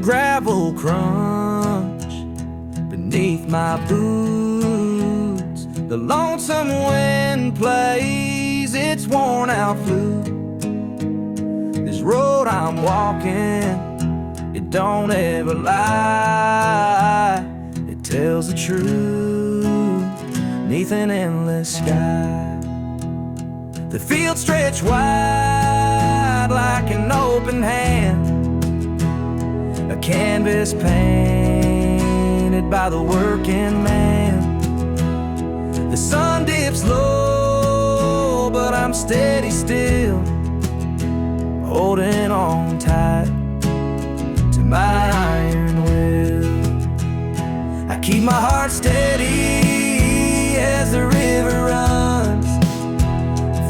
gravel crunch beneath my boots. The lonesome wind plays its worn out flute. This road I'm walking, it don't ever lie. It tells the truth neath an endless sky. The fields stretch wide like an open hand, a canvas painted by the working man. The sun dips low, but I'm steady still, holding on tight to my iron will. I keep my heart steady as the river runs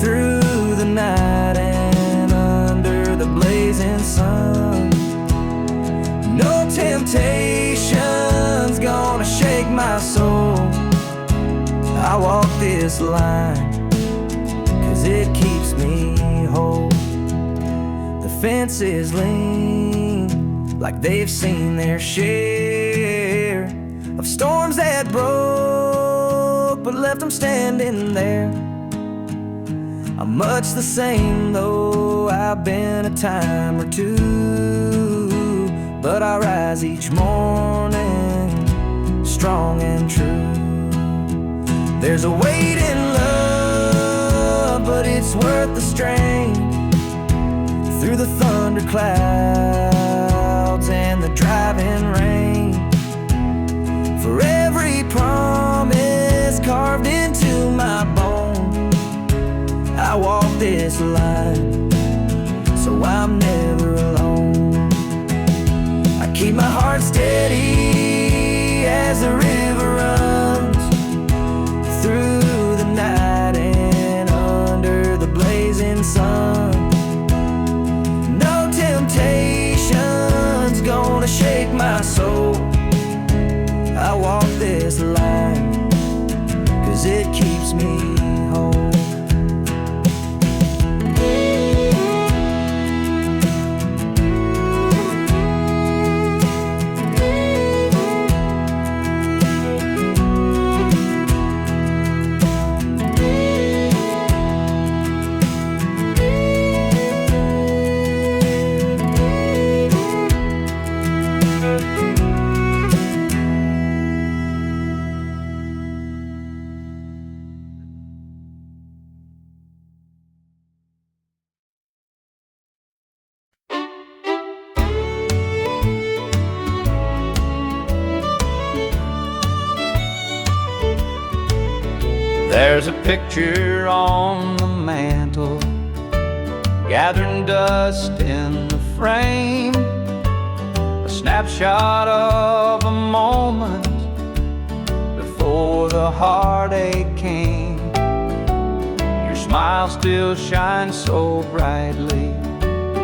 through the night and under the blazing sun. No temptation's gonna shake my soul. I walk this line 'cause it keeps me whole. The fences lean like they've seen their share of storms that broke but left them standing there. I'm much the same though I've been a time or two, but I rise each morning strong and true. There's a weight in love, but it's worth the strain. Through the thunder clouds and the driving rain, for every promise carved into my bone, I walk this line so I'm never alone. I keep my heart steady as the river runs through the night and under the blazing sun. No temptation's gonna shake my soul. I walk this line 'cause it keeps me whole. There's a picture on the mantle, gathering dust in the frame, a snapshot of a moment before the heartache came. Your smile still shines so brightly,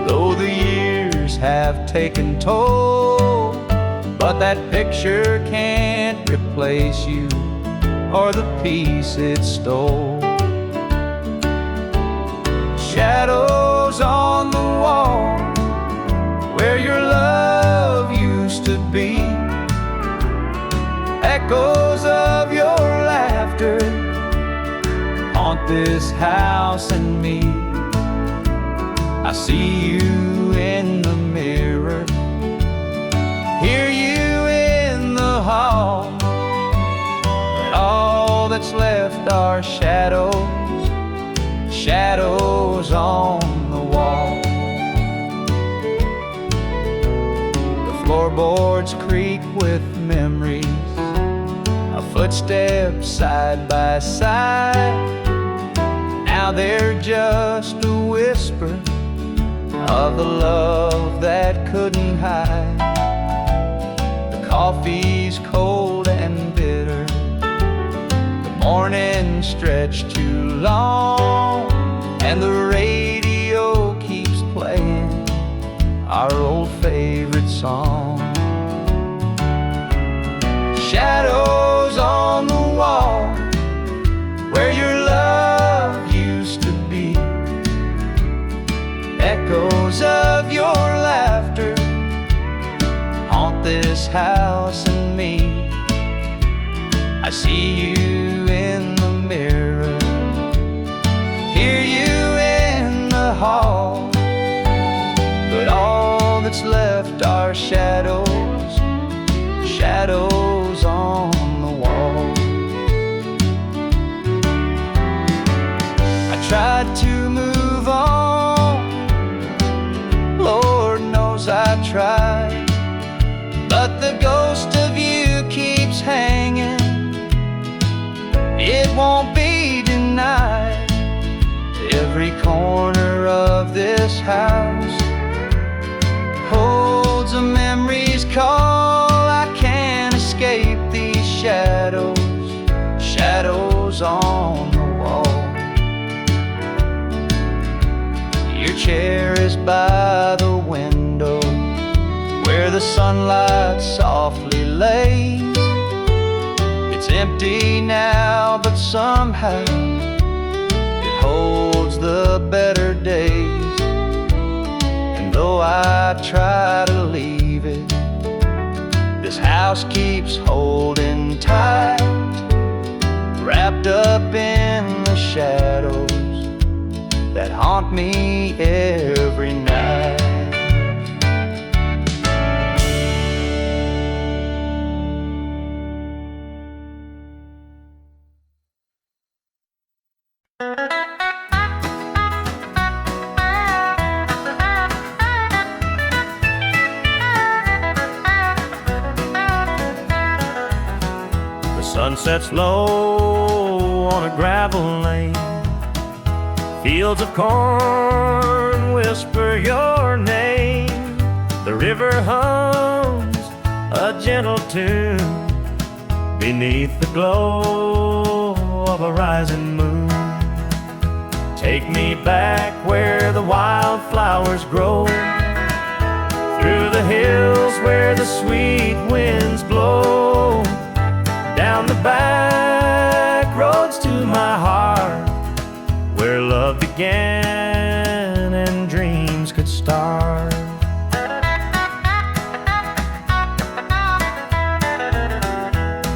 though the years have taken toll. But that picture can't replace you or the peace it stole. Shadows on the wall where your love used to be, echoes of your laughter haunt this house and me. I see you in the mirror, hear you in the hall. All that's left are shadows, shadows on the wall. The floorboards creak with memories of footsteps side by side. Now they're just a whisper of the love that couldn't hide. The coffee's cold and bitter, morning stretched too long, and the radio keeps playing our old favorite song. Shadows on the wall where your love used to be, echoes of your laughter see you in the mirror, hear you in the hall, but all that's left are shadows, shadows on the wall. I tried to move on, Lord knows I tried, but the ghost of you keeps hanging. It won't be denied. Every corner of this house holds a memory's call. I can't escape these shadows, shadows on the wall. Your chair is by the window where the sunlight softly lays. It's empty now, but somehow it holds the better days. And though I try to leave it, this house keeps holding tight, wrapped up in the shadows that haunt me every night. The sun sets low on a gravel lane. Fields of corn whisper your name. The river hums a gentle tune beneath the glow of a rising moon. Take me back where the wildflowers grow, through the hills where the sweet winds blow, down the back roads to my heart, where love began and dreams could start.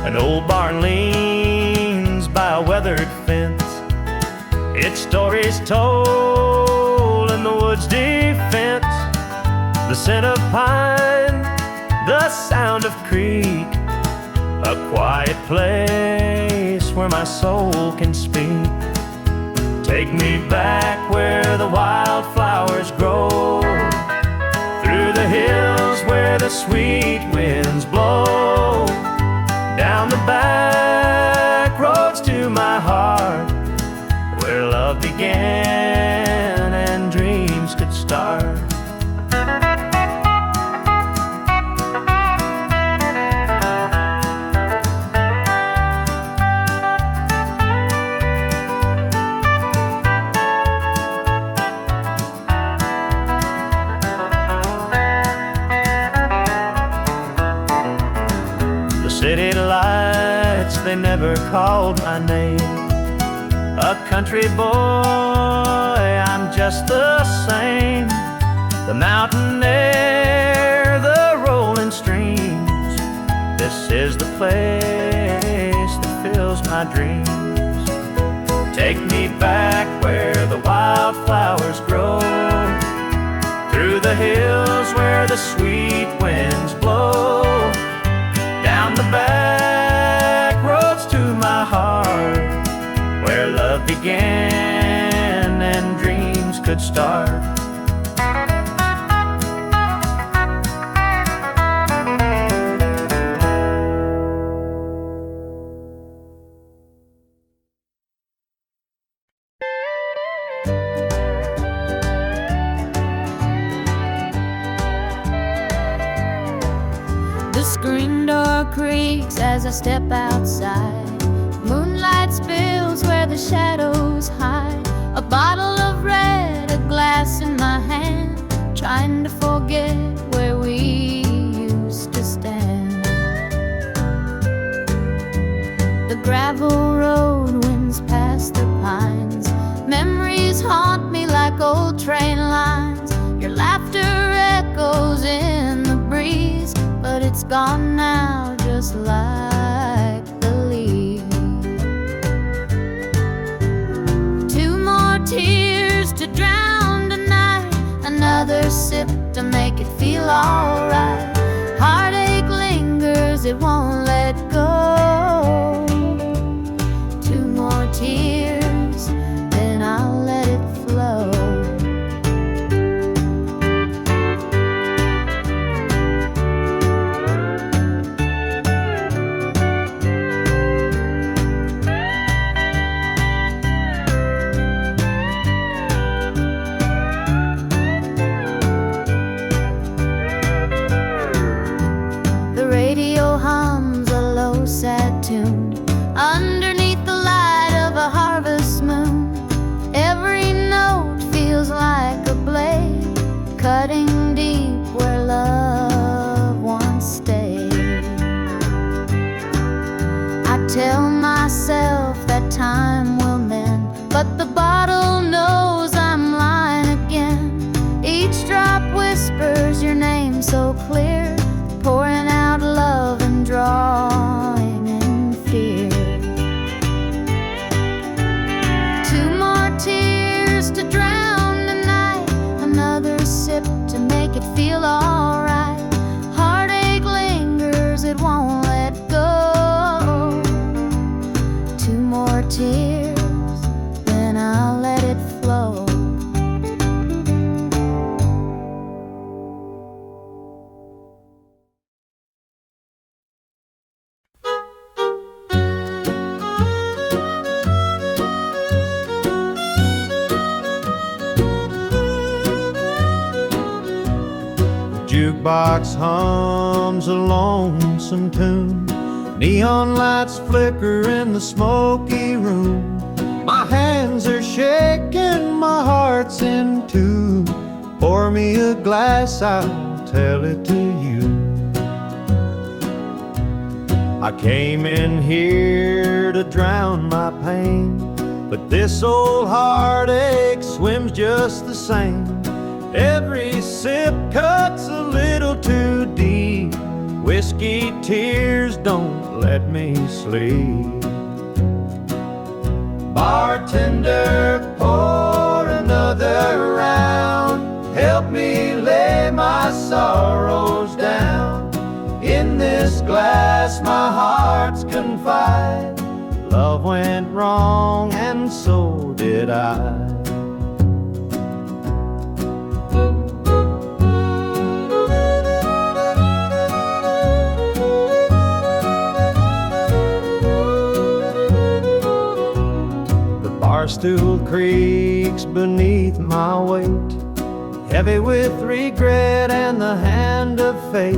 An old barn leans by a weathered fence, its stories told in the woods' defense. The scent of pine, the sound of creek, a quiet place where my soul can speak. Take me back where the wildflowers grow, through the hills where the sweet winds blow, down the back roads to my heart, where love began and dreams could start. City lights, they never called my name. A country boy, I'm just the same. The mountain air, the rolling streams, this is the place that fills my dreams. Take me back where the wildflowers grow, through the hills where the sweet winds blow, down the back roads to my heart, where love began and dreams could start. The screen door creaks as I step outside. Moonlight spills where the shadows hide. A bottle of red, a glass in my hand, trying to forget where we used to stand. The gravel road winds past the pines. Memories haunt me like old train lines. Your laughter echoes in the breeze, but it's gone now, just like the leaves. alright. Heartache lingers, it won't let go. 2 more tears, then I'll let it flow. The radio hums a low, sad tune underneath the light of a harvest moon. Every note feels like a blade, cutting deep where love once stayed. I tell myself that time will mend, but the bottle knows I'm lying again. Each drop whispers your name so clear, pouring out love and drawing in fear. 2 more tears to drown the night, another sip to make it feel alright. Heartache lingers, it won't let go. 2 more tears, then I'll let it flow. Jukebox hums a lonesome tune. Neon lights flicker in the smoky room. My hands are shaking, my heart's in tune. Pour me a glass, I'll tell it to you. I came in here to drown my pain, but this old heartache swims just the same. Every sip cuts a little too deep. Whiskey tears don't let me sleep. Bartender, pour another round. Help me lay my sorrows down. In this glass my heart's confide. Love went wrong and so did I. Barstool creaks beneath my weight, heavy with regret and the hand of fate.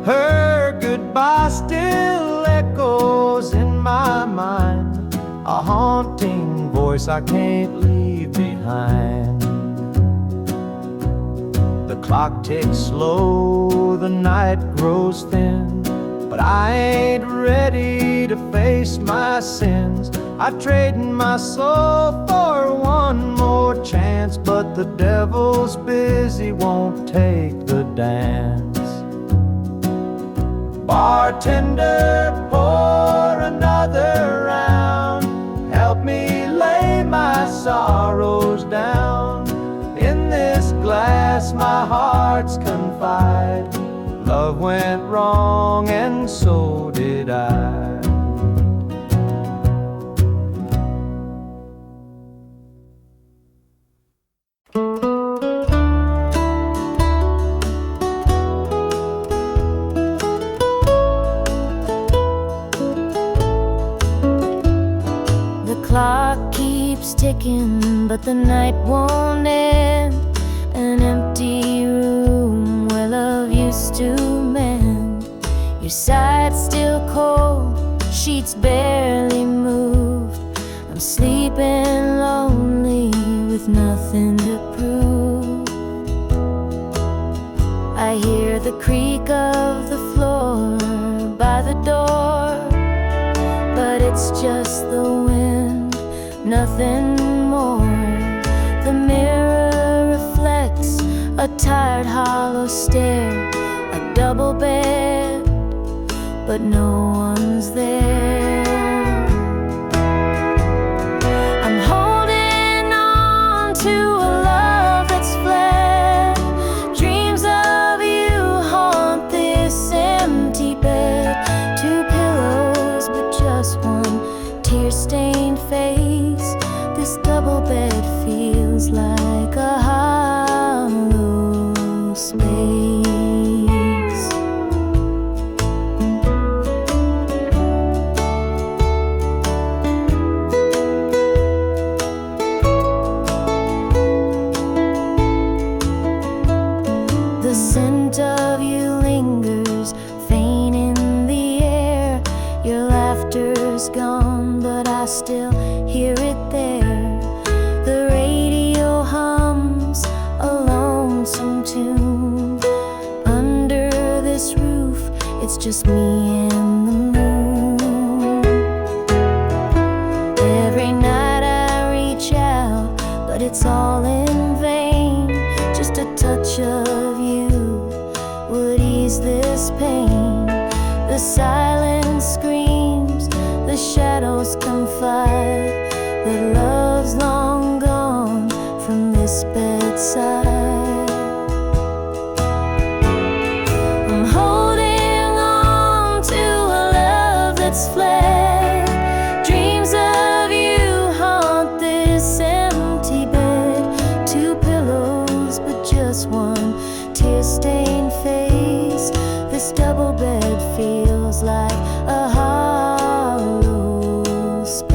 Her goodbye still echoes in my mind, a haunting voice I can't leave behind. The clock ticks slow, the night grows thin, but I ain't ready to face my sins. I trade my soul for one more chance, but the devil's busy, won't take the dance. Bartender, pour another round. Help me lay my sorrows down. In this glass my heart's confide. Love went wrong and so did I. Clock keeps ticking, but the night won't end. An empty room where love used to mend. Your side's still cold, sheets barely moved. I'm sleeping lonely with nothing to prove. I hear the creak of the floor by the door, but it's just the wind, nothing more. The mirror reflects a tired, hollow stare. A double bed, but no one's there. I'm holding on to a love that's fled. Dreams of you tear-stained face. This double bed feels like a hollow space. The scent of you lingers, faint in the air. Your laughter's gone, but I still hear it there. The radio hums a lonesome tune. Under this roof, it's just me and the moon. Every night I reach out, but it's all in vain. Just a touch of you would ease this pain. The silence screams, the shadows confide that love's long gone from this bedside. I'm holding on to a love that's fled. Dreams of you haunt this empty bed. Two pillows, but just one tear-stained face. This double bed feels like a hollow space.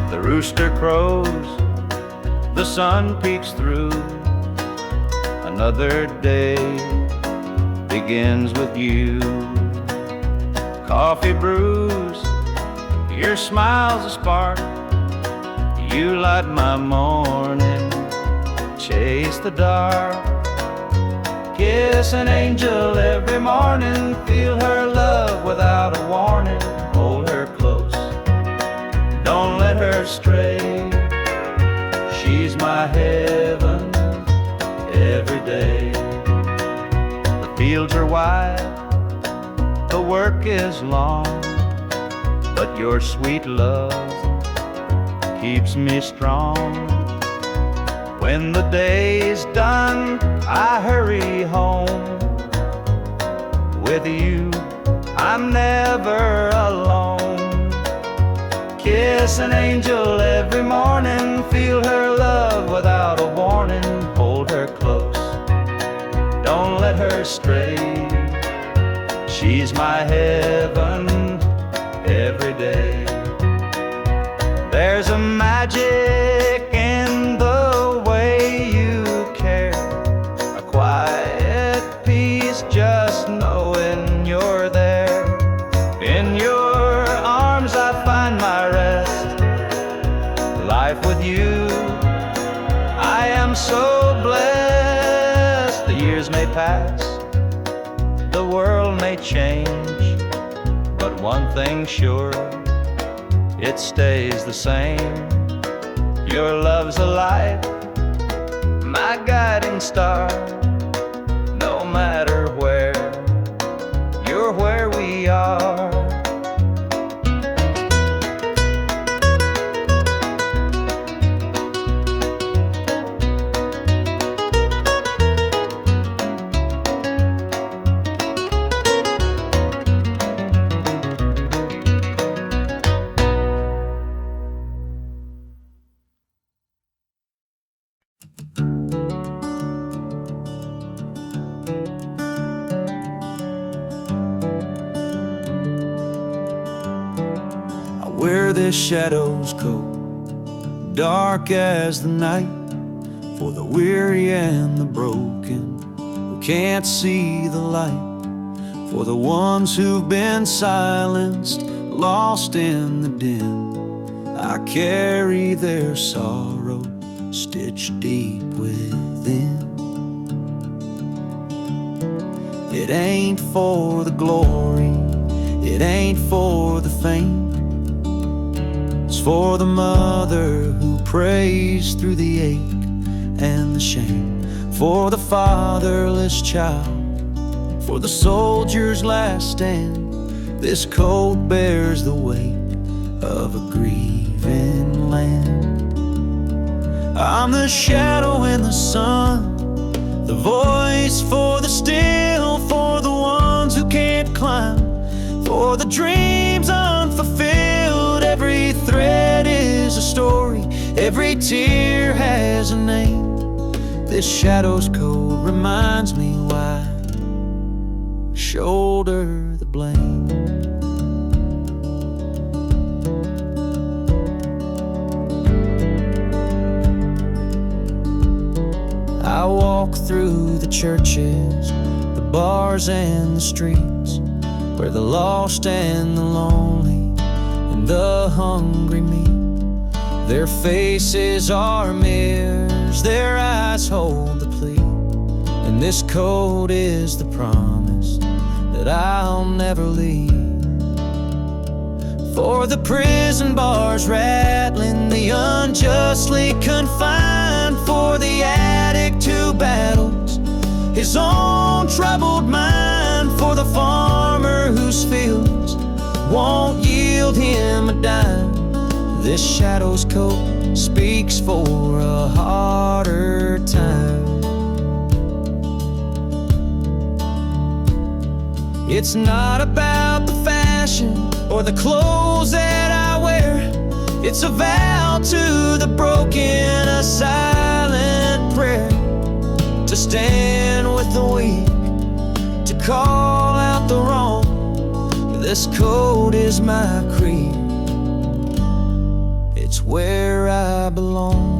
The rooster crows, the sun peeks through. Another day begins with you. Coffee brews, your smile's a spark. You light my morning, chase the dark. Kiss an angel every morning, feel her love without a warning. Hold her close, don't let her stray. She's my heaven every day. The fields are wide, the work is long, but your sweet love keeps me strong. When the day's done, I hurry home. With you, I'm never alone. Kiss an angel every morning, feel her love without a warning. Hold her close, don't let her stray. She's my heaven every day. There's a magic in the way you care, a quiet peace just knowing you're there. In your arms I find my rest. Life with you, I am so blessed. The years may pass, the world may change, but one thing's sure, it stays the same. Your love's a light, my guiding star. No matter where, you're where we are. Where the shadows go, dark as the night, for the weary and the broken who can't see the light, for the ones who've been silenced, lost in the din. I carry their sorrow stitched deep within. It ain't for the glory, it ain't for the fame. It's is for the mother who prays through the ache and the shame, for the fatherless child, for the soldier's last stand. This coat bears the weight of a grieving land. I'm the shadow in the sun, the voice for the still, for the ones who can't climb, for the dreams unfulfilled. Every thread is a story, every tear has a name. This shadow's code reminds me why I shoulder the blame. I walk through the churches, the bars and the streets, where the lost and the lonely and the hungry meet. Their faces are mirrors, their eyes hold the plea, and this code is the promise that I'll never leave. For the prison bars rattling, the unjustly confined, for the addict who battles his own troubled mind, for the farmer whose fields won't yield him a dime. This shadow's coat speaks for a harder time. It's not about the fashion or the clothes that I wear. It's a vow to the broken, a silent prayer, to stand with the weak, to call out the wrong. This code is my creed, it's where I belong.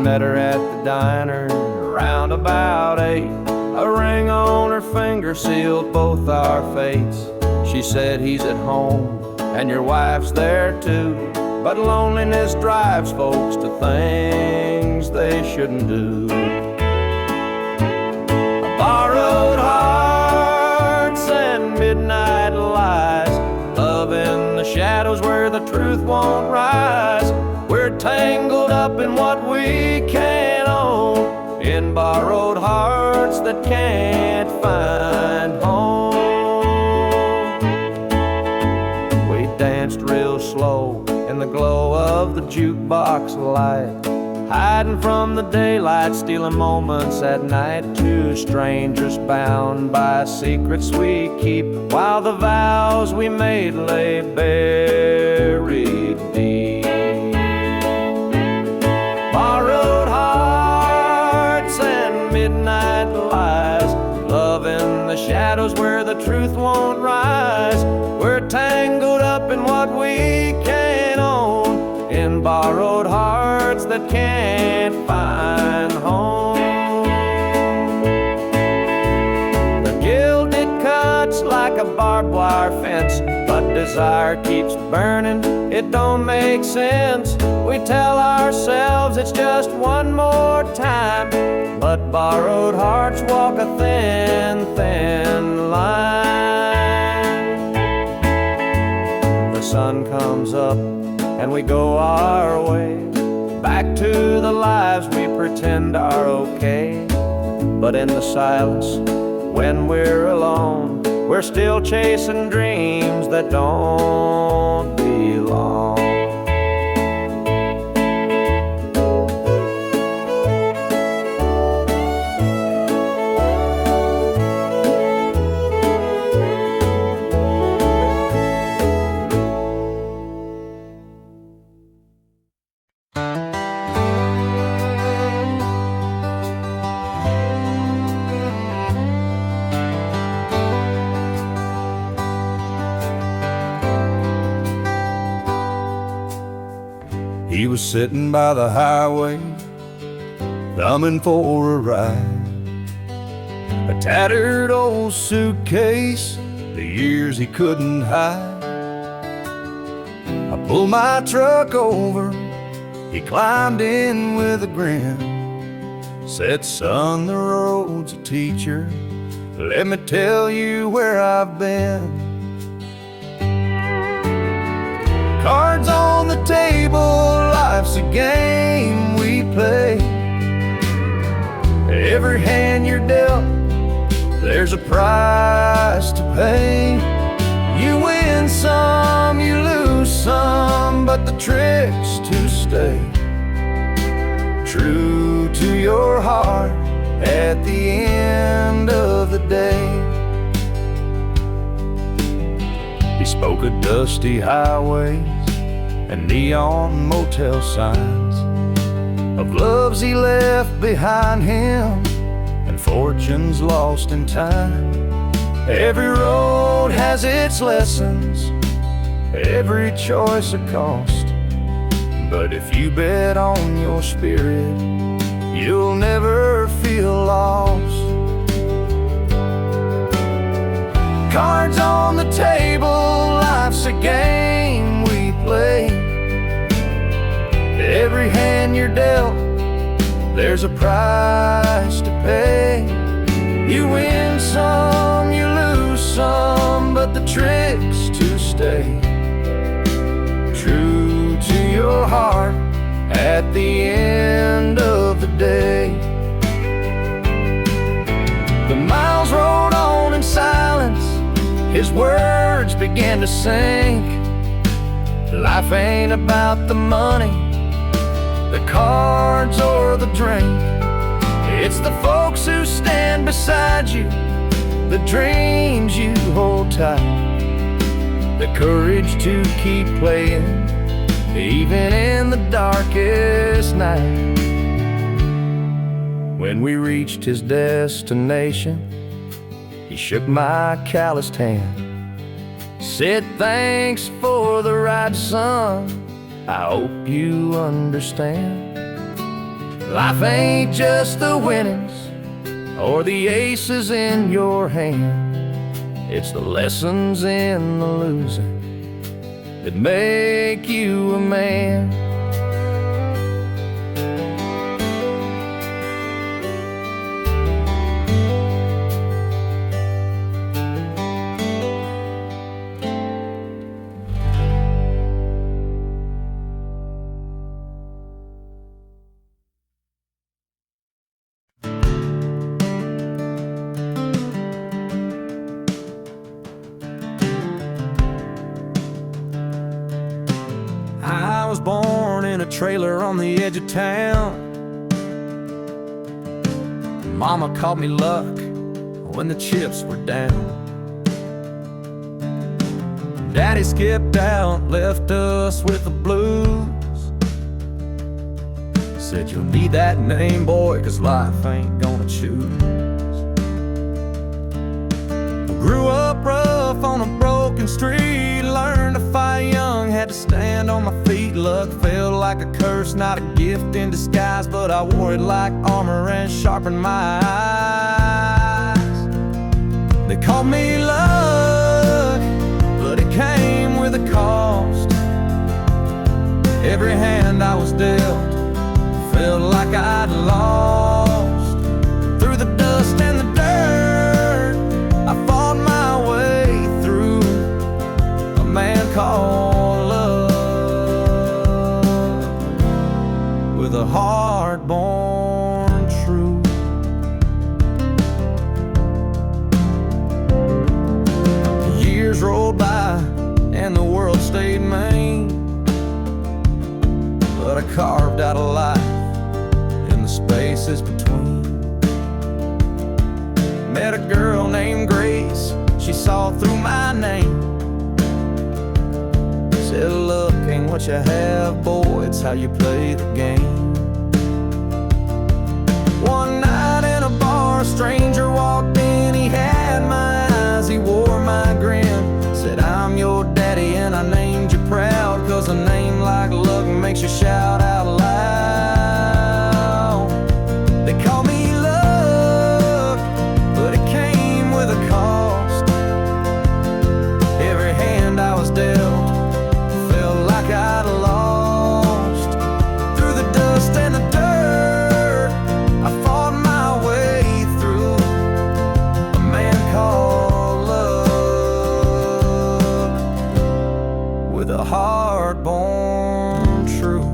Met her at the diner around about 8. A ring on her finger sealed both our fates. She said, he's at home and your wife's there too, but loneliness drives folks to things they shouldn't do. Borrowed hearts and midnight lies, love in the shadows where the truth won't rise. We're tangled up in what we can't own, in borrowed hearts that can't find home. We danced real slow in the glow of the jukebox light, hiding from the daylight, stealing moments at night. Two strangers bound by secrets we keep, while the vows we made lay buried deep. Borrowed hearts and midnight lies, love in the shadows where the truth won't rise. We're tangled up in what we can't own, in borrowed hearts that can't find home. The guilt, it cuts like a barbed wire fence, but desire keeps burning, it don't make sense. We tell ourselves it's just one more time, but borrowed hearts walk a thin, thin line. The sun comes up and we go our way, back to the lives we pretend are okay. But in the silence, when we're alone, we're still chasing dreams that don't belong. was sitting by the highway, thumbing for a ride. A tattered old suitcase, the years he couldn't hide. I pulled my truck over, he climbed in with a grin. Said, son, the road's a teacher, let me tell you where I've been. Cards on the table, life's a game we play. Every hand you're dealt, there's a price to pay. You win some, you lose some, but the trick's to stay true to your heart at the end of the day. He spoke of dusty highways and neon motel signs, of loves he left behind him and fortunes lost in time. Every road has its lessons, every choice a cost, but if you bet on your spirit, you'll never feel lost. Cards on the table, life's a game we play. Every hand you're dealt, there's a price to pay. You win some, you lose some, but the trick's to stay true to your heart at the end of the day. The miles rolled on in silence, his words began to sink. Life ain't about the money, the cards or the drink. It's the folks who stand beside you, the dreams you hold tight, the courage to keep playing even in the darkest night. When we reached his destination, he shook my calloused hand, said, thanks for the ride, son, I hope you understand. Life ain't just the winnings or the aces in your hand, it's the lessons in the losing that make you a man. I was born in a trailer on the edge of town. Mama called me luck when the chips were down. Daddy skipped out, left us with the blues. Said you'll need that name, boy, 'cause life ain't gonna choose. Grew up rough on a broken street, learned to fight young, had to stand on my feet. Luck felt like a curse, not a gift in disguise, but I wore it like armor and sharpened my eyes. They called me luck, but it came with a cost. Every hand I was dealt felt like I'd lost. Through the dust and the dirt, I fought my way through a man called love, with a heart born true. Years rolled by and the world stayed mean, but I carved out a life in the spaces between. Met a girl named Grace, she saw through my name. Said, look, ain't what you have, boy, it's how you play the game. One night in a bar, a stranger walked in, he had my eyes, he wore my grin. Said, I'm your daddy and I named you proud, 'cause a name like luck makes you shout out loud. They call me luck, but it came with a cost. Every hand I was dealt felt like I'd lost. Through the dust and the dirt, I fought my way through. A man called love, with a heart born true.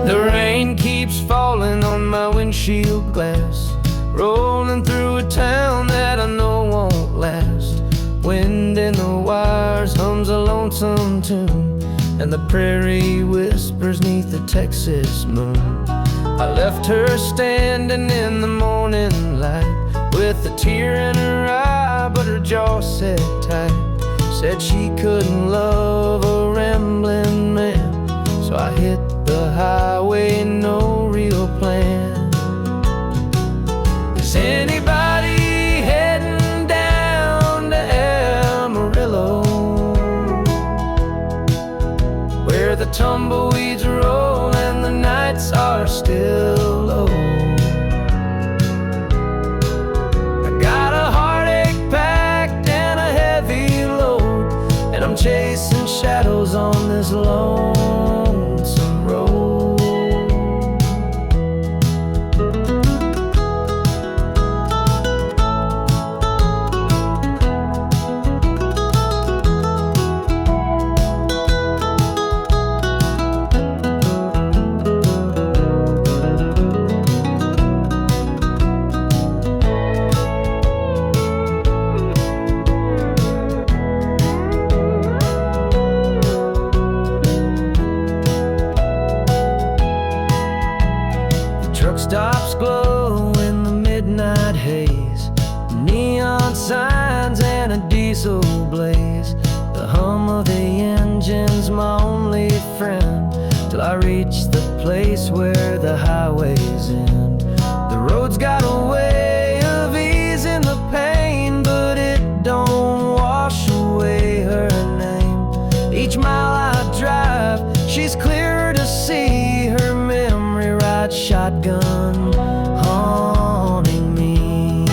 The rain keeps falling on my windshield glass, rolling through a town that I know won't last. Wind in the wires hums a lonesome tune, and the prairie whispers neath the Texas moon. I left her standing in the morning light, with a tear in her eye, but her jaw set tight. Said she couldn't love a rambling man, so I hit the highway, no real plan. Is anybody heading down to Amarillo, where the tumbleweeds roll and the nights are still low? I got a heartache packed and a heavy load, and I'm chasing shadows on this lonesome road. Truck stops glow in the midnight haze, neon signs and a diesel blaze. The hum of the engine's my only friend, till I reach the place where the highways end. The road's got a way of easing the pain, but it don't wash away her name. Each mile I drive, she's clearer to see, her memory rides shotgun, haunting me.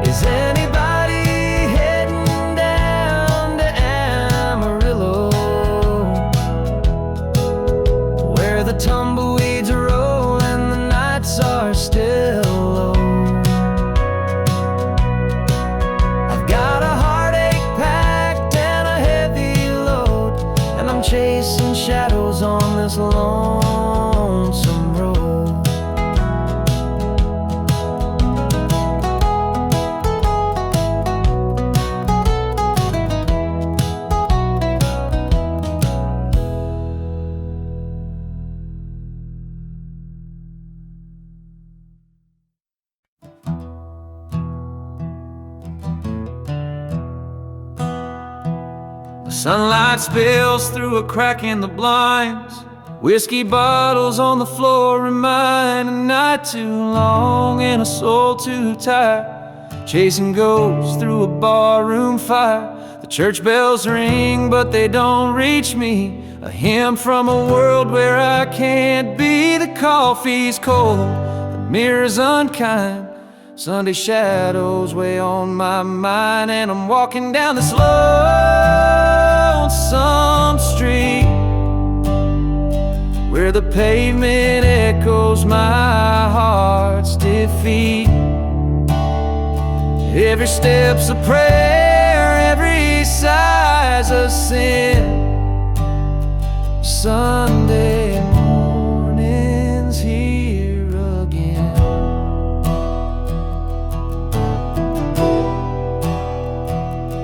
Is anybody heading down to Amarillo, where the tumbleweeds roll and the nights are still low? I've got a heartache packed and a heavy load, and I'm chasing shadows on this lonesome road. The sunlight spills through a crack in the blinds. Whiskey bottles on the floor remind a night too long and a soul too tired. Chasing ghosts through a barroom fire. The church bells ring, but they don't reach me. A hymn from a world where I can't be. The coffee's cold, the mirror's unkind. Sunday shadows weigh on my mind, and I'm walking down this lonesome street where the pavement echoes my heart's defeat. Every step's a prayer, every sigh's a sin. Sunday morning's here again.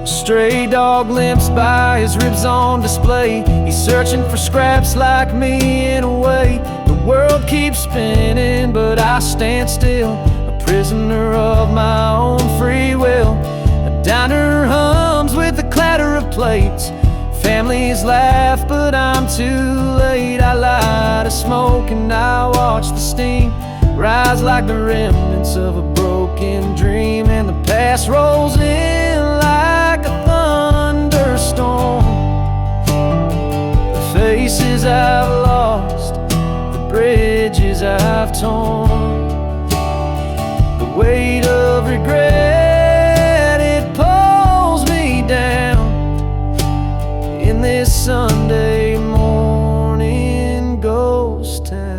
Stray dog limps by, his ribs on display. He's searching for scraps like me in a way. The World keeps spinning, but I stand still, a prisoner of my own free will. A diner hums with the clatter of plates. Families laugh, but I'm too late. I light a smoke and I watch the steam rise like the remnants of a broken dream. And the past rolls in like a thunderstorm. The faces I've lost, the bridges I've torn, the weight of regret, it pulls me down in this Sunday morning ghost town.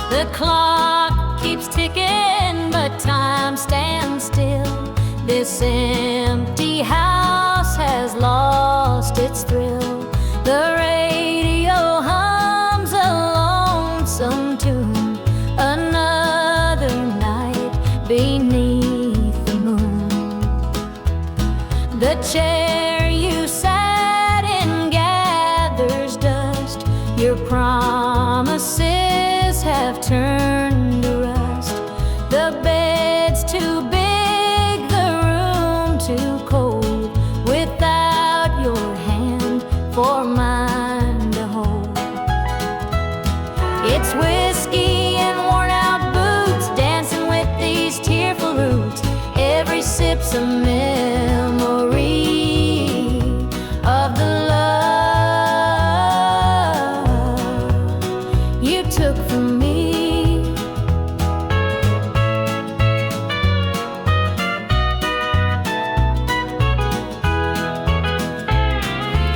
The clock keeps ticking, but time stands still. This empty house has lost its thrill. The radio hums a lonesome tune, another night beneath the moon. The chair you sat in gathers dust. Your promises have turned to rust. The bed's too big, the room too cold, without your hand for mine to hold. It's whiskey and worn out boots, dancing with these tearful roots. Every sip's a memory of the love you took from me.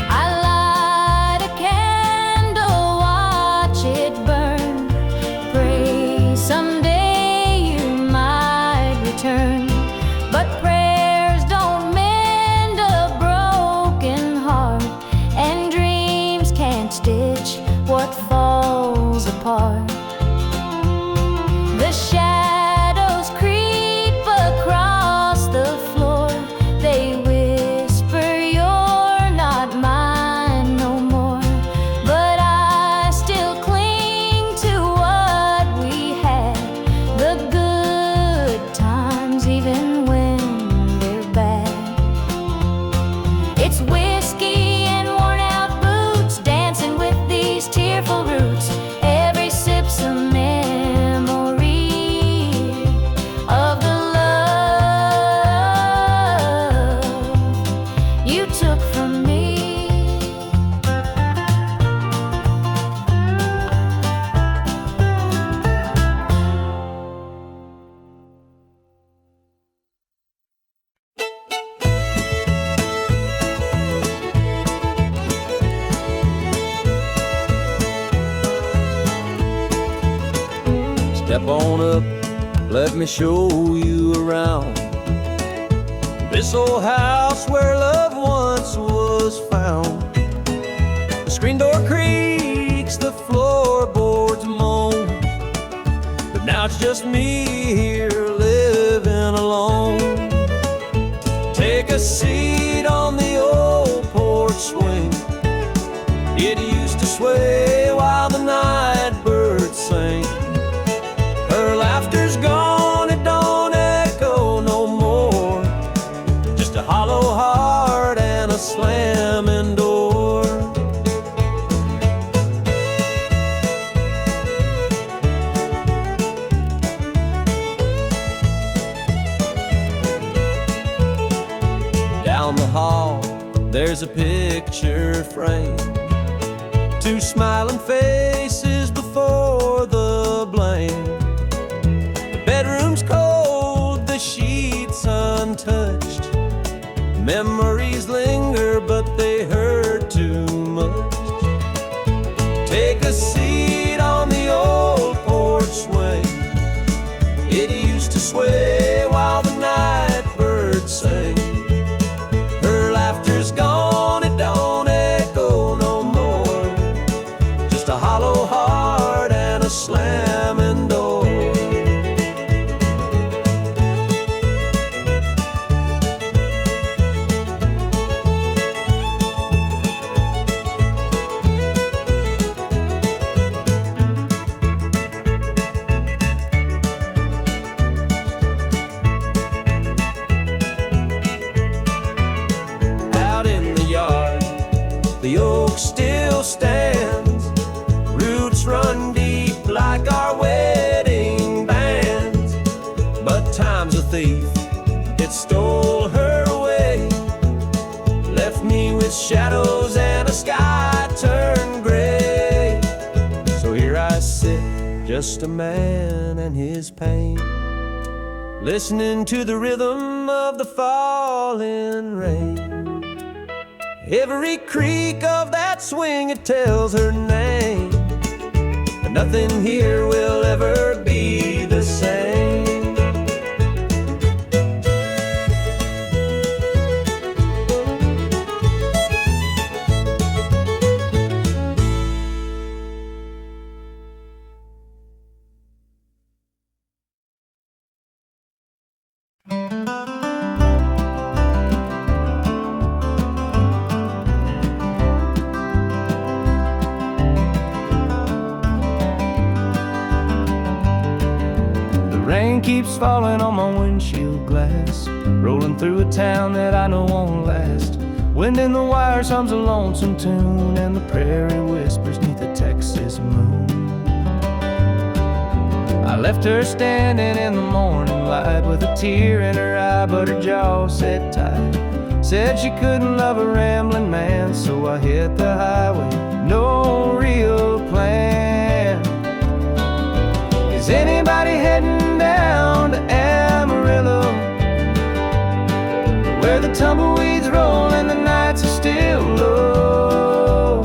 I light a candle, watch it burn, pray someday you might return. But prayers don't mend a broken heart, and dreams can't stitch what falls apart. The shadows creep across the floor. They whisper you're not mine no more. But I still cling to what we had, the good times even when they're bad. It's whiskey and worn out boots, dancing with these tearful roots. Every sip's a memory of the love you took from me. Step on up, let me show you around this old house where love once was found. The screen door creaks, the floorboards moan, but now it's just me here living alone. Take a seat on the old porch swing. It used to sway while the night birds sang. Her laughter's gone, it don't echo no more. Just a hollow heart and a slamming door. Down the hall, there's a picture frame. Two smiling faces before the blame. The bedroom's cold, the sheets untouched. Memories linger, but they hurt too much. Take a seat on the old porch swing. It used to sway while the night birds sang. Her laughter's gone, it don't echo no more. Just a hollow heart and a slamming door. The oak still stands, roots run deep like our wedding bands. But time's a thief, it stole her away, left me with shadows and a sky turned gray. So here I sit, just a man and his pain, listening to the rhythm of the falling rain. Every creak of that swing, it tells her name. But nothing here will ever be the same. Rain keeps falling on my windshield glass, rolling through a town that I know won't last. Wind in the wires hums a lonesome tune, and the prairie whispers neath the Texas moon. I left her standing in the morning light with a tear in her eye, but her jaw set tight. Said she couldn't love a rambling man, so I hit the highway, no real plan. Is anybody heading down to Amarillo, where the tumbleweeds roll and the nights are still low?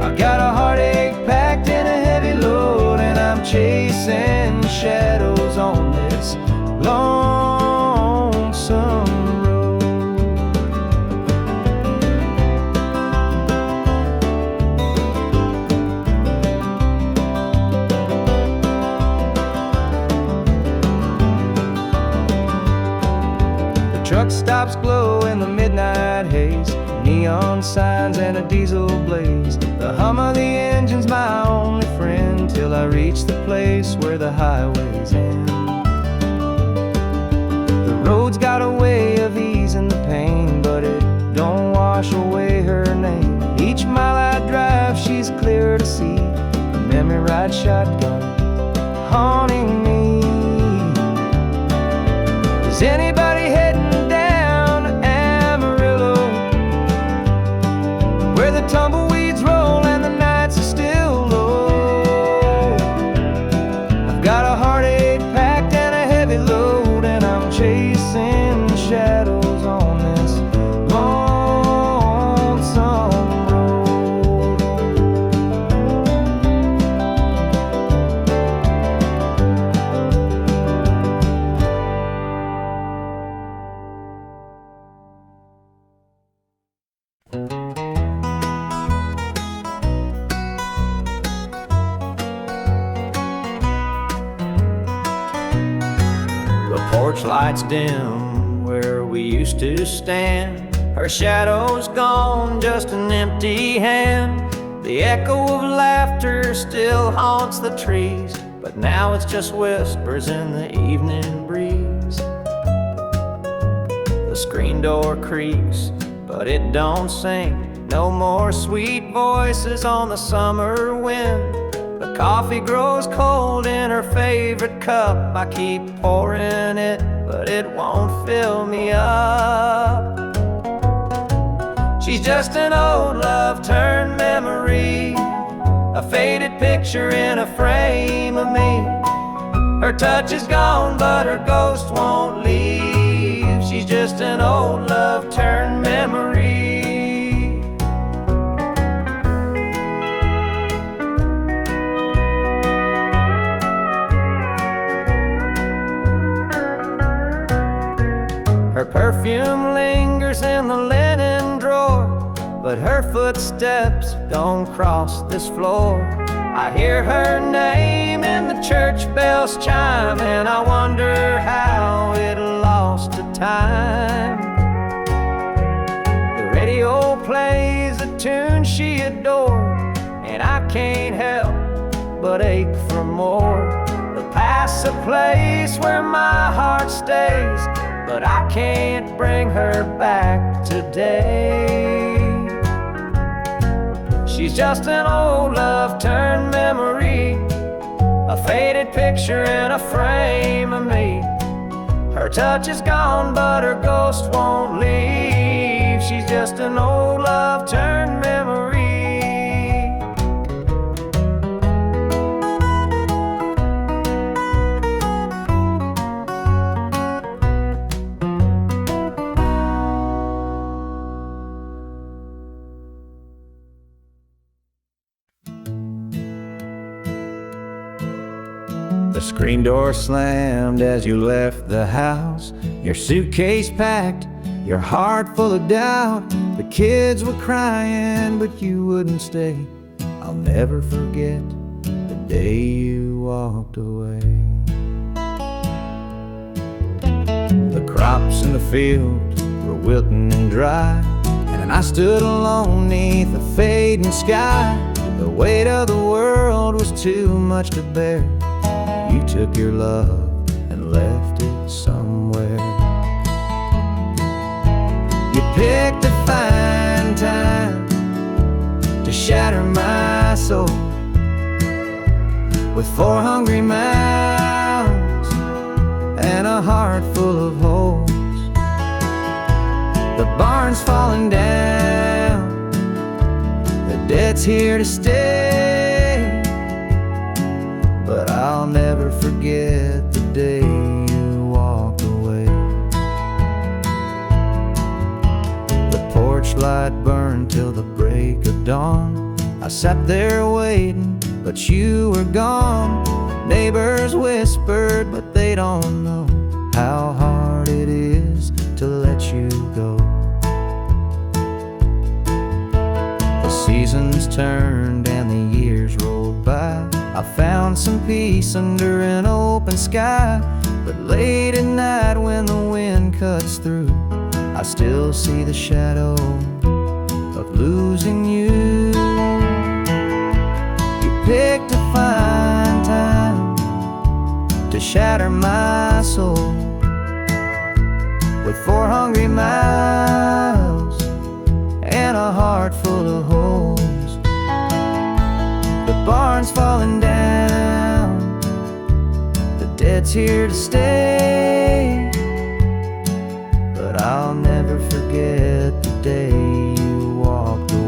I got a heartache packed in a heavy load, and I'm chasing shadows on this lonesome road. Truck stops glow in the midnight haze, neon signs and a diesel blaze. The hum of the engine's my only friend, till I reach the place where the highways end. The road's got a way of easing the pain, but it don't wash away her name. Each mile I drive, she's clear to see, a memory ride shotgun haunting me. Is anybody heading where the tumbleweeds roll and the nights are still low? I've got a heartache packed and a heavy load, and I'm chasing shadows on this lonesome road. Porch lights dim where we used to stand. Her shadow's gone, just an empty hand. The echo of laughter still haunts the trees, but now it's just whispers in the evening breeze. The screen door creaks, but it don't sing. No more sweet voices on the summer wind. The coffee grows cold in her favorite cup. I keep pouring it, but it won't fill me up. She's just an old love turned memory, a faded picture in a frame of me. Her touch is gone, but her ghost won't leave. She's just an old love turned memory. Her perfume lingers in the linen drawer, but her footsteps don't cross this floor. I hear her name in the church bells chime, and I wonder how it lost to time. The radio plays a tune she adored, and I can't help but ache for more. The past's a place where my heart stays, but I can't bring her back today. She's just an old love turned memory, a faded picture in a frame of me. Her touch is gone, but her ghost won't leave. She's just an old love turned memory. The screen door slammed as you left the house, your suitcase packed, your heart full of doubt. The kids were crying, but you wouldn't stay. I'll never forget the day you walked away. The crops in the field were wilting and dry, and I stood alone neath the fading sky. The weight of the world was too much to bear. You took your love and left it somewhere. You picked a fine time to shatter my soul with 4 hungry mouths and a heart full of holes. The barn's falling down, the debt's here to stay, but I'll never forget the day you walked away. The porch light burned till the break of dawn. I sat there waiting, but you were gone. Neighbors whispered, but they don't know how hard it is to let you go. The seasons turned and the years rolled by. I found some peace under an open sky, but late at night when the wind cuts through, I still see the shadow of losing you. You picked a fine time to shatter my soul with 4 hungry mouths and a heart full of holes. The barn's falling down, the debt's here to stay, but I'll never forget the day you walked away.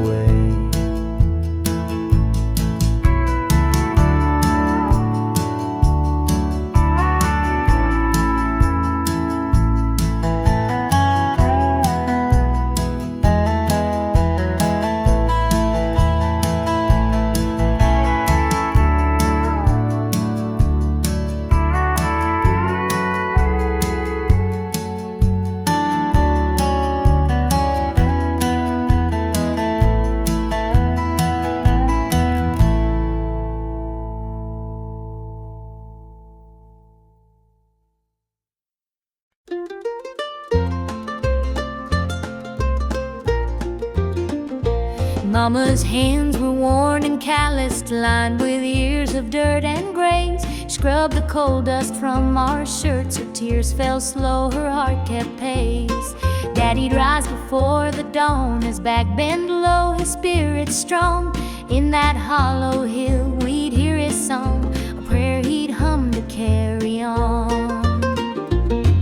Mama's hands were worn and calloused, lined with years of dirt and graze. Scrubbed the coal dust from our shirts, her tears fell slow, her heart kept pace. Daddy'd rise before the dawn, his back bent low, his spirit strong. In that hollow hill we'd hear his song, a prayer he'd hum to carry on.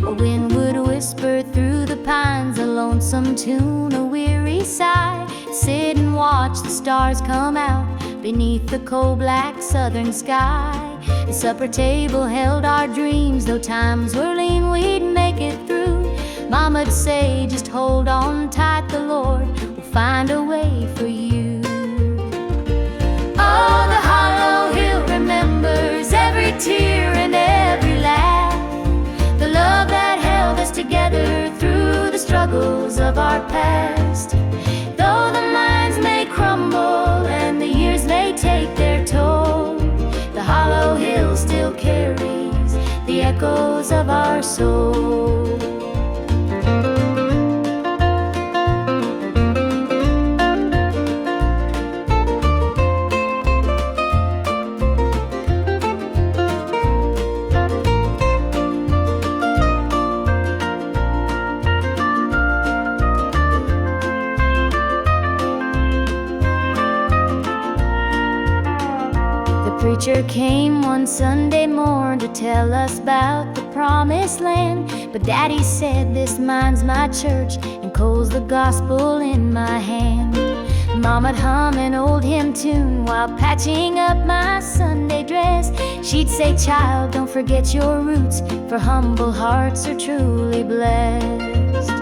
A wind would whisper through the pines, a lonesome tune, a weary sigh. Sit and watch the stars come out beneath the coal black southern sky. The supper table held our dreams, though times were lean, we'd make it through. Mama'd say, just hold on tight, the Lord will find a way for you. Oh, the hollow hill remembers every tear and every laugh, the love that held us together through the struggles of our past. Though the minds may crumble and the years may take their toll, the hollow hill still carries the echoes of our soul. The preacher came one Sunday morn to tell us about the promised land. But Daddy said, this mine's my church and coal's the gospel in my hand. Mama'd hum an old hymn tune while patching up my Sunday dress. She'd say, child, don't forget your roots, for humble hearts are truly blessed.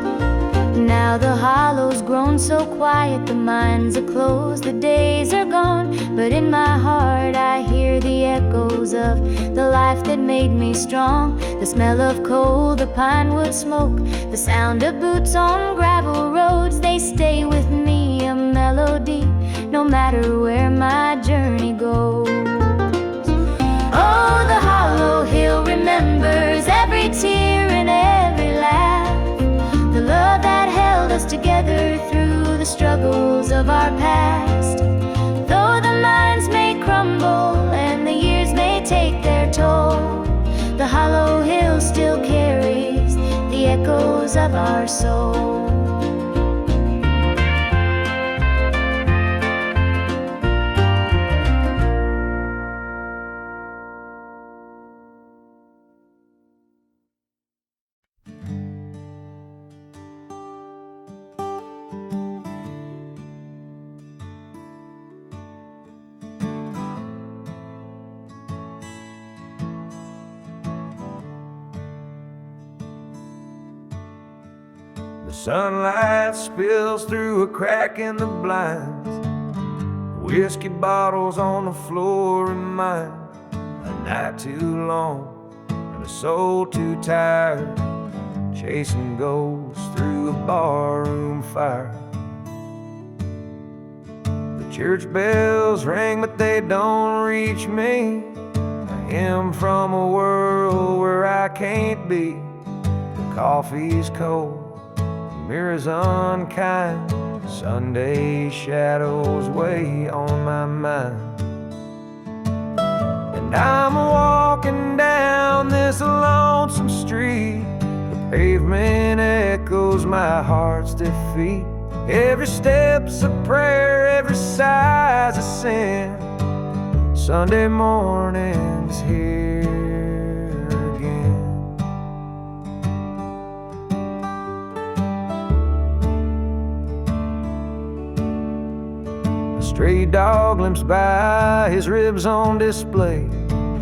Now the hollow's grown so quiet, the mines are closed, the days are gone. But in my heart I hear the echoes of the life that made me strong. The smell of coal, the pine wood smoke, the sound of boots on gravel roads, they stay with me, a melody, no matter where my journey goes. Oh, the hollow hill remembers every tear and every laugh, the love that held us together through the struggles of our past. Though the minds may crumble and the years may take their toll, the hollow hill still carries the echoes of our soul. The sunlight spills through a crack in the blinds. Whiskey bottles on the floor remind a night too long and a soul too tired, chasing ghosts through a barroom fire. The church bells ring, but they don't reach me. A hymn from a world where I can't be. The coffee's cold, mirrors unkind, Sunday shadows weigh on my mind. And I'm walking down this lonesome street, the pavement echoes my heart's defeat. Every step's a prayer, every sigh's a sin. Sunday morning's here again. A stray dog limps by, his ribs on display.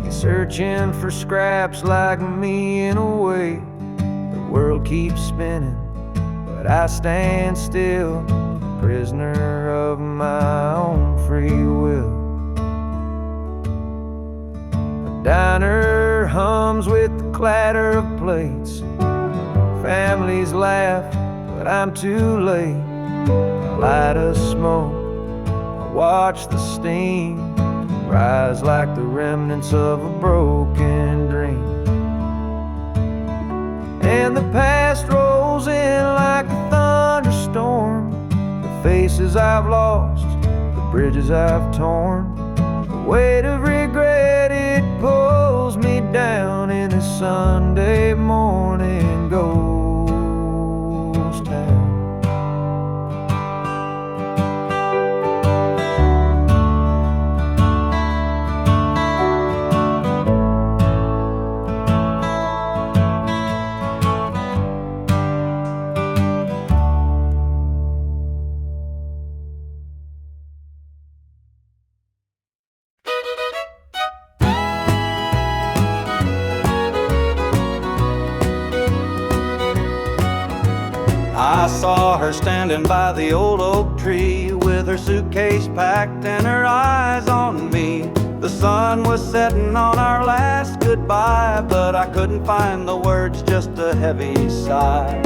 He's searching for scraps like me in a way. The world keeps spinning, but I stand still, prisoner of my own free will. The diner hums with the clatter of plates. Families laugh, but I'm too late. I light a smoke, I watch the steam rise like the remnants of a broken dream. And the past rolls in like a thunderstorm. The faces I've lost, the bridges I've torn. The weight of regret, it pulls me down in this Sunday morning ghost town. I saw her standing by the old oak tree with her suitcase packed and her eyes on me. The sun was setting on our last goodbye, but I couldn't find the words, just a heavy sigh.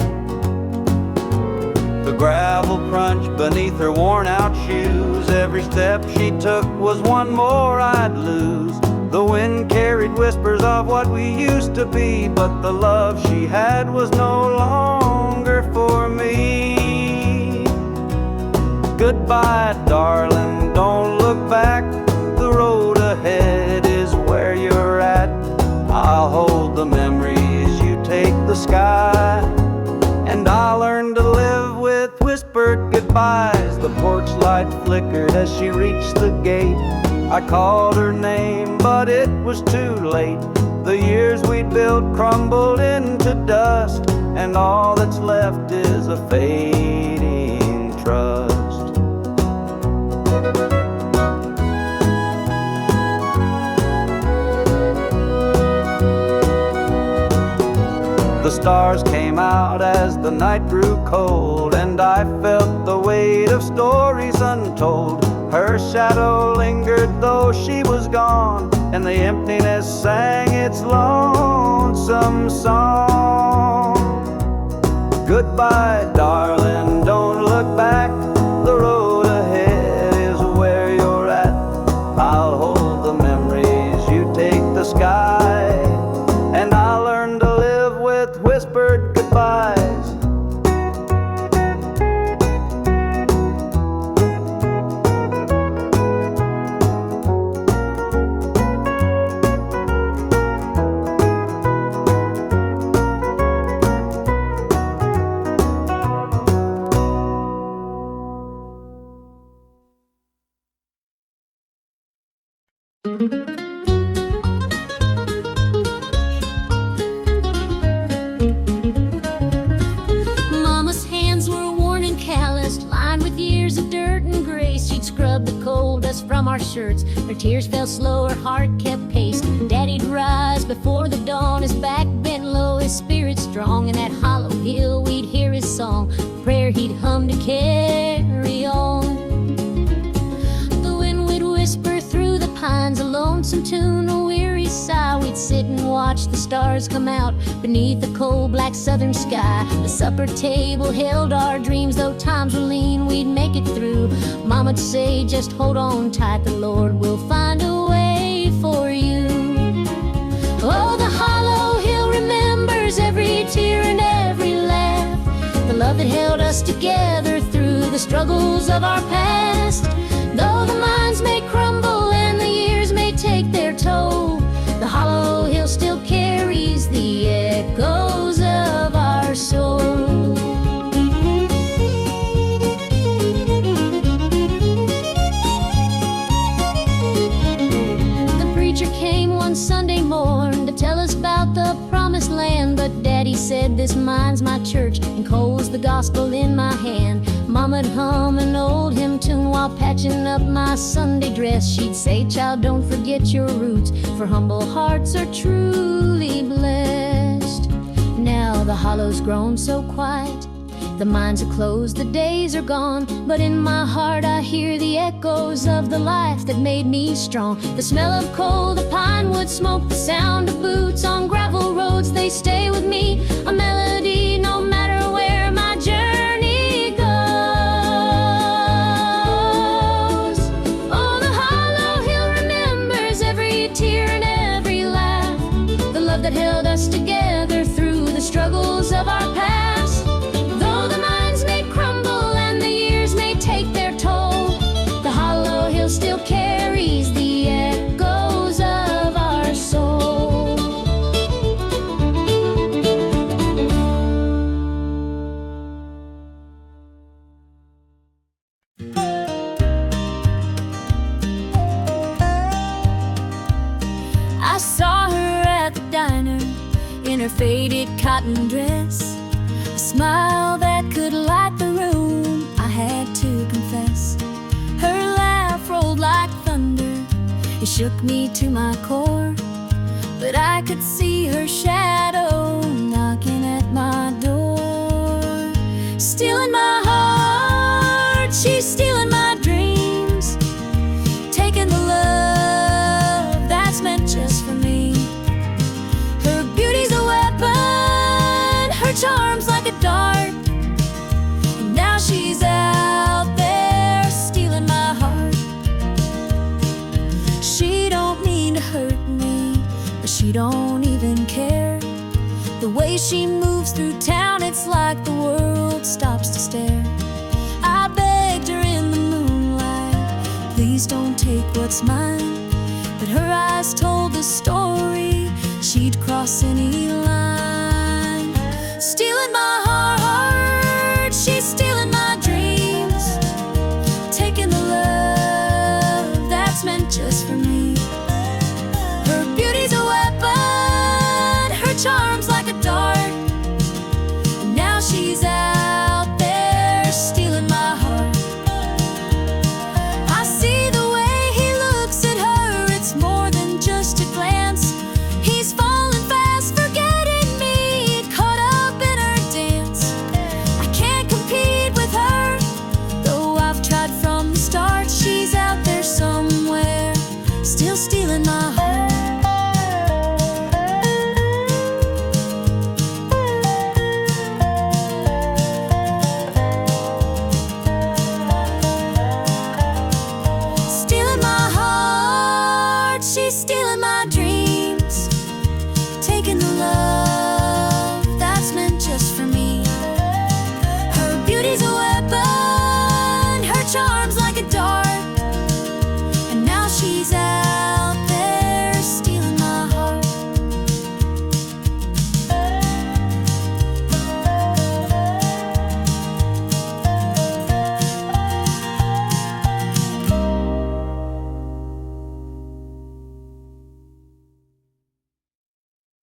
The gravel crunched beneath her worn-out shoes. Every step she took was one more I'd lose. The wind carried whispers of what we used to be, but the love she had was no longer for me. Goodbye, darling, don't look back. The road ahead is where you're at. I'll hold the memories, you take the sky. And I'll learn to live with whispered goodbyes. The porch light flickered as she reached the gate. I called her name, but it was too late. The years we'd built crumbled into dust, and all that's left is a fading trust. The stars came out as the night grew cold, and I felt the weight of stories untold. Her shadow lingered though she was gone, and the emptiness sang its lonesome song. Goodbye, darling, don't look back. The road ahead is where you're at. I'll hold the memories, you take the sky. And I'll learn to live with whispered goodbyes. Mama's hands were worn and calloused, lined with years of dirt and grace. She'd scrub the coal dust from our shirts. Her tears fell slow, her heart kept pace. Daddy'd rise before the dawn, his back bent low, his spirit strong. In that hollow hill we'd hear his song, prayer he'd hum to carry on. The wind would whisper through the pines, a lonesome tune, a weary sigh. We'd sit and watch the stars come out beneath the cold black southern sky. The supper table held our dreams, though times were lean, we'd make it through. Mama'd say, just hold on tight, the Lord will find a way for you. Oh, the hollow hill remembers every tear and every laugh, the love that held us together through the struggles of our past. Though the minds may crumble and the years may take their toll, the hollow hill still carries the echoes of our soul. The preacher came one Sunday morn to tell us about the promised land, but Daddy said, this mine's my church, and coal's the gospel in my hand. Mama'd hum an old hymn tune while patching up my Sunday dress. She'd say, child, don't forget your roots, for humble hearts are truly blessed. Now the hollow's grown so quiet, the mines are closed, the days are gone, but in my heart I hear the echoes of the life that made me strong. The smell of coal, the pine wood smoke, the sound of boots on gravel roads, they stay with me, a melody no matter where my journey goes. Oh, the hollow hill remembers every tear and every laugh, the love that held us together through the struggles of our past. Though the minds may crumble and the years may take their toll, the hollow hill still carries the echoes of our soul. I saw her at the diner in her faded cotton dress, a smile that could light the room, I had to confess. Her laugh rolled like thunder, it shook me to my core, but I could see her shadow knocking at my door. stealing my heart, she's stealing my dreams, taking the love that's meant just for me. Her beauty's a weapon, her charm's like a dart, and now she's out there stealing my heart. She don't mean to hurt me, but she don't even care. The way she moves through town, it's like the world stops to stare. I begged her in the moonlight, please don't take what's mine, but her eyes told the story. She'd cross any line.